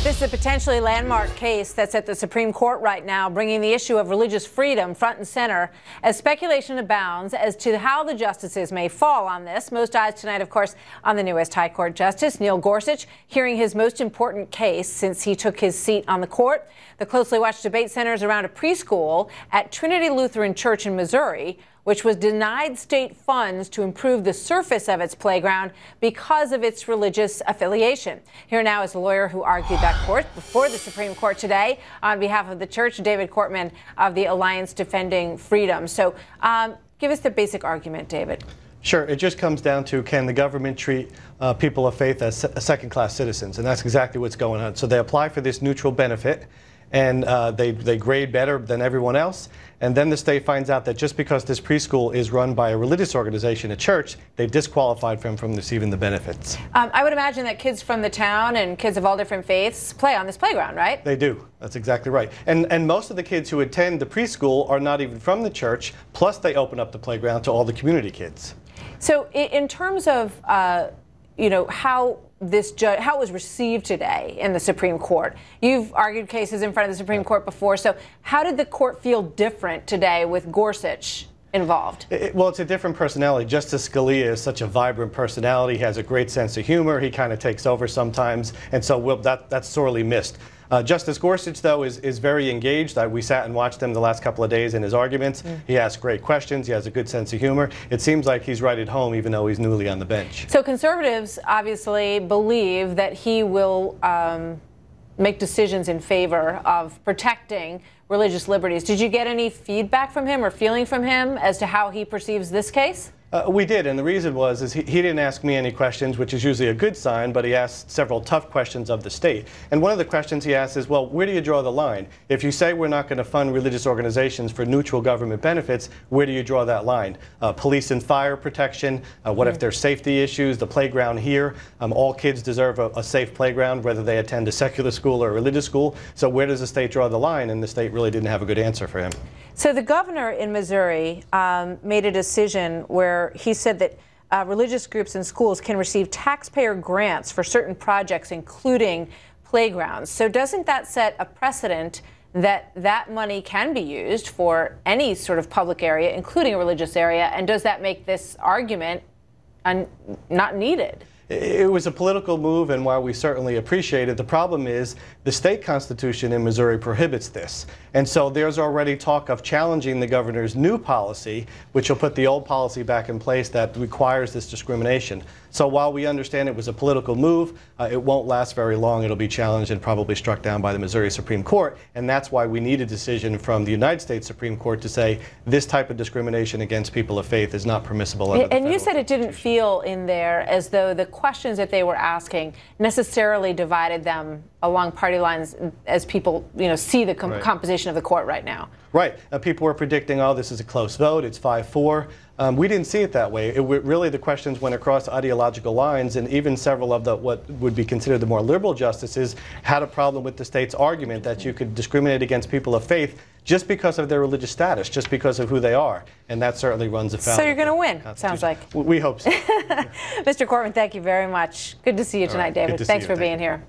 This is a potentially landmark case that's at the Supreme Court right now, bringing the issue of religious freedom front and center as speculation abounds as to how the justices may fall on this. Most eyes tonight, of course, on the newest High Court Justice, Neil Gorsuch, hearing his most important case since he took his seat on the court. The closely watched debate centers around a preschool at Trinity Lutheran Church in Missouri, which was denied state funds to improve the surface of its playground because of its religious affiliation. Here now is the lawyer who argued that court before the Supreme Court today on behalf of the church, David Cortman of the Alliance Defending Freedom. So give us the basic argument, David. Sure. It just comes down to, can the government treat people of faith as second-class citizens? And that's exactly what's going on. So they apply for this neutral benefit, and they grade better than everyone else. And then the state finds out that just because this preschool is run by a religious organization, a church, they've disqualified them from receiving the benefits. I would imagine that kids from the town and kids of all different faiths play on this playground, right? They do. That's exactly right. And most of the kids who attend the preschool are not even from the church, plus they open up the playground to all the community kids. So in terms of, you know, how it was received today in the Supreme Court. You've argued cases in front of the Supreme Court before, so how did the court feel different today with Gorsuch involved? Well, it's a different personality. Justice Scalia is such a vibrant personality. He has a great sense of humor. He kind of takes over sometimes, and so that's sorely missed. Justice Gorsuch, though, is very engaged. We sat and watched him the last couple of days in his arguments. He asks great questions. He has a good sense of humor. It seems like he's right at home, even though he's newly on the bench. So conservatives obviously believe that he will make decisions in favor of protecting religious liberties. Did you get any feedback from him or feeling from him as to how he perceives this case? We did, and the reason was he didn't ask me any questions, which is usually a good sign, but he asked several tough questions of the state. And one of the questions he asked is, well, where do you draw the line? If you say we're not going to fund religious organizations for neutral government benefits, where do you draw that line? Police and fire protection, what if there's safety issues, the playground here? All kids deserve a safe playground, whether they attend a secular school or a religious school. So where does the state draw the line? And the state really didn't have a good answer for him. So the governor in Missouri made a decision where he said that religious groups and schools can receive taxpayer grants for certain projects, including playgrounds. So doesn't that set a precedent that that money can be used for any sort of public area, including a religious area? And does that make this argument not needed? It was a political move, and while we certainly appreciate it, the problem is the state constitution in Missouri prohibits this. And so there's already talk of challenging the governor's new policy, which will put the old policy back in place that requires this discrimination. So while we understand it was a political move, it won't last very long. It'll be challenged and probably struck down by the Missouri Supreme Court. And that's why we need a decision from the United States Supreme Court to say this type of discrimination against people of faith is not permissible under the federal you said it didn't feel in there as though the questions that they were asking necessarily divided them along party lines as people, you know, see the composition of the court right now. Right. People were predicting, oh, this is a close vote, it's 5-4. We didn't see it that way. Really, the questions went across ideological lines, and even several of what would be considered the more liberal justices had a problem with the state's argument that you could discriminate against people of faith just because of their religious status, just because of who they are. And that certainly runs afoul. So you're going to win, sounds like. We hope so. Mr. Cortman, thank you very much. Good to see you tonight, David. Thanks for being here.